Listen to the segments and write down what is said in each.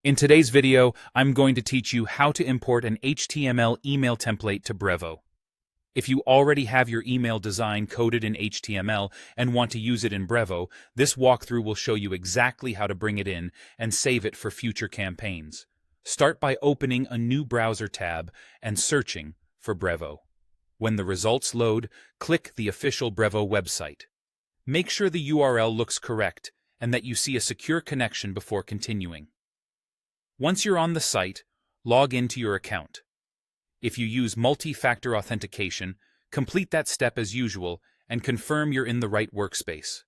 In today's video, I'm going to teach you how to import an HTML email template to Brevo. If you already have your email design coded in HTML and want to use it in Brevo, this walkthrough will show you exactly how to bring it in and save it for future campaigns. Start by opening a new browser tab and searching for Brevo. When the results load, click the official Brevo website. Make sure the URL looks correct and that you see a secure connection before continuing. Once you're on the site, log into your account. If you use multi-factor authentication, complete that step as usual and confirm you're in the right workspace.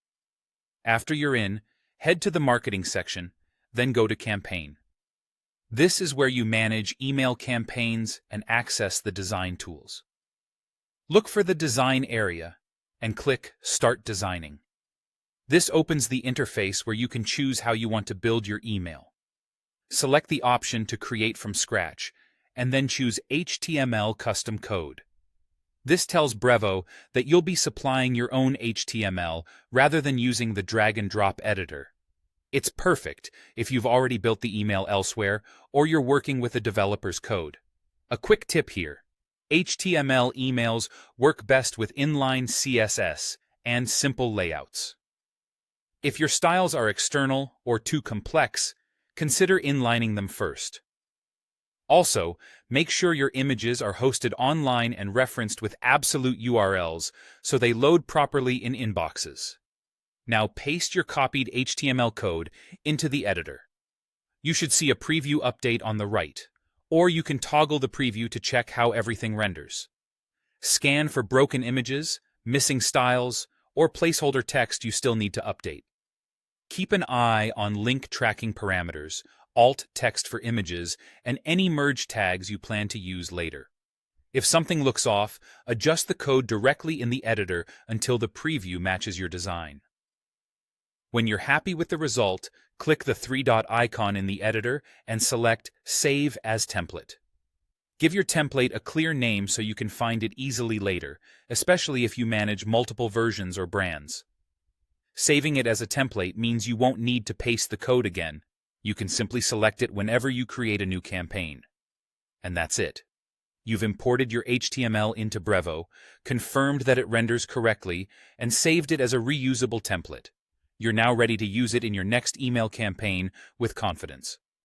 After you're in, head to the marketing section, then go to campaign. This is where you manage email campaigns and access the design tools. Look for the design area and click Start Designing. This opens the interface where you can choose how you want to build your email. Select the option to create from scratch, and then choose HTML custom code. This tells Brevo that you'll be supplying your own HTML rather than using the drag-and-drop editor. It's perfect if you've already built the email elsewhere or you're working with a developer's code. A quick tip here: HTML emails work best with inline CSS and simple layouts. If your styles are external or too complex, consider inlining them first. Also, make sure your images are hosted online and referenced with absolute URLs so they load properly in inboxes. Now paste your copied HTML code into the editor. You should see a preview update on the right, or you can toggle the preview to check how everything renders. Scan for broken images, missing styles, or placeholder text you still need to update. Keep an eye on link tracking parameters, alt text for images, and any merge tags you plan to use later. If something looks off, adjust the code directly in the editor until the preview matches your design. When you're happy with the result, click the three-dot icon in the editor and select Save as Template. Give your template a clear name so you can find it easily later, especially if you manage multiple versions or brands. Saving it as a template means you won't need to paste the code again. You can simply select it whenever you create a new campaign. And that's it. You've imported your HTML into Brevo, confirmed that it renders correctly, and saved it as a reusable template. You're now ready to use it in your next email campaign with confidence.